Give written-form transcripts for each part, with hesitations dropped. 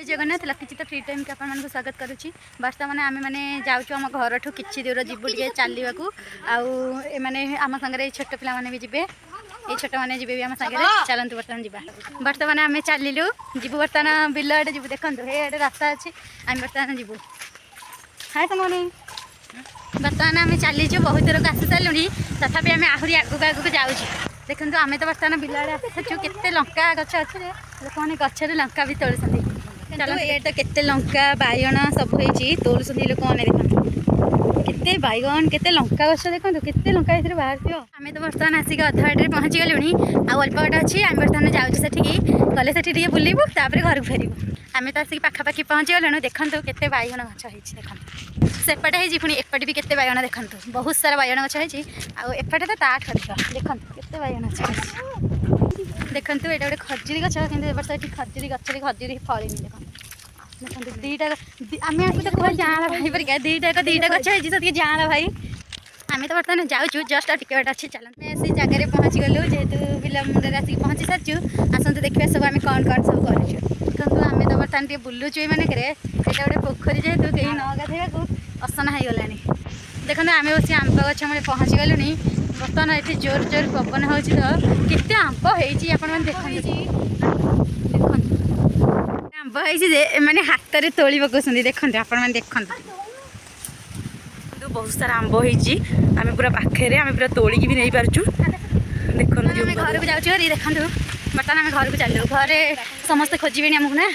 Jagannath लकीचित free time के आपन को स्वागत करुच्ची। बर्तमान आम मैंने जाऊँ आम घर ठू कि दूर जीवु टे चलवाक आने आम सागर छोट पिला भी जी ये छोट मैंने जी आम सागर चलतु बर्तमान जा बर्तमान आम चलू जीवु बर्तमान बिल आड़े जीवु देखो ये रास्ता अच्छी आम बर्तमान जीवु हाय तुम बर्तमान आम चलीचु बहुत दूर को आसी सारूँ तथापि आम आहरी आगू आगू जाऊँ देखो आम तो बर्तमान बिल आड़े आसु के लंका गच अच्छे लोक मैंने गचर लंका भी तोलुं ये तो केते लंका बाइगण सब होती तोलुं लोक मैंने देखो केते बाइगण केते लंका गछ देखो केते लंका ये बाहर आम तो बर्तमान आसिक अधबाटे पहुँची गलुणी अल्प बाट अच्छी आम बर्तमान जाऊँ से गले से बुलू तापर घर को फेरू आम तो आसिक पाखापाखि पहुँची गलुणु देखो केते बाइगण गछ होती देखो सेपटे है पुणी एपटे भी केते बाइगण देखो बहुत सारा बाइगण गछ होती आएपटे तो ताठ अधिक देखो केते बाइगण गछ देखो ये गोटे खजुरी गछ कि वर्ष ये खजुरी गचरे खजुरी फल देखो देखो दीटा आम आपको कह जाँला भाई परिका दीटा गछ होती जाँला भाई आम तो बर्तमान जाऊँ जस्ट टिके बाट अच्छी चलते से जगह पहुँची गलु जेहेतु बिल मुंडे आसिक पहुँची सारी आसतु देखिए सब आम कौन कौन सब कर देखो आम तो बर्तमान टे बुलुचु ये मानक गोटे पोखरी जेहेतु कहीं न गाधोवा असना हो गला देखो आम बस आंब गछ मैं पहुँची गलुनी बर्तमान ये जोर जोर पवन हो केते आंब होती देखो आंब हो मैंने हाथ में तोली पकाउं देखते आपण देखते बहुत सारा आंब होती आम पूरा पाखे आम पूरा तोलिकी भी नहीं पार्चु देखो घर को जाऊँ देखो बर्तमान आम घर को चलू घरे समस्ते खोजे आमको ना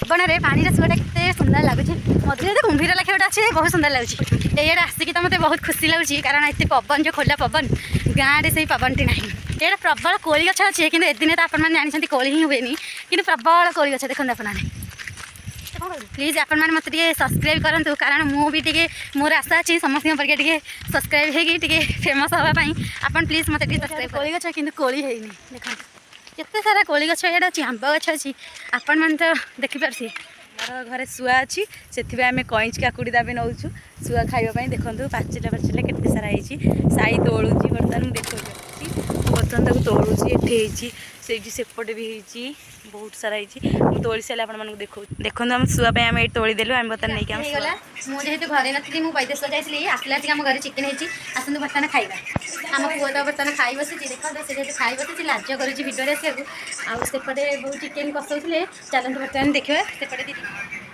बणरे पानी रसगोटा के सुंदर लगुच मधुर तो कुंभीर लखे गोटे अच्छे बहुत सुंदर लगुच ये आसिक तो मतलब बहुत खुशी लगुच कारण ये पवन जो खोला पवन गाँव से पवन टी ना ये प्रबल कोली गछ अच्छे कि एदिन तो आप जानते कोली ही हुए कि प्रबल कोली गछ देखते आपने प्लीज आपण मैंने मत सब्सक्राइब करूँ कारण मुझे मोर आशा अच्छी समस्त टे सब्सक्राइब होगी फेमस हाँपाई आप प्लीज मत सब्सक्राइब कोली गछ कि कोली है देखो केते सारा कोली गछ ये अच्छी आंब गछ अच्छी आपण मैंने तो देखिपारे घर शुआ अच्छी से आम कईच काकुड़ी दाबे नौ शुआ खावाई देखो पाचिला पाचिला केते सारा साई तोलुची बर्तमान देखो बर्तमान तक तोलुची एठी सेपटे भी होती बहुत सारा होती तोली सारे आप देखो देखो आम शुआ आम ये तोलीदेलु आम बर्तमान नहीं गला मुझे घर नी मुझे वैदेश्वर जाइए आसला आम घर चिकेन होती आसतु बर्तमान खाइबा आम पुआ तो बर्तमान खाई बसी देखो से खाई बसी लाज करुँच भिडियो आसवाक आउपटे बहुत चिकेन कसौले चलते बर्तमान देखा सेपटे दीदी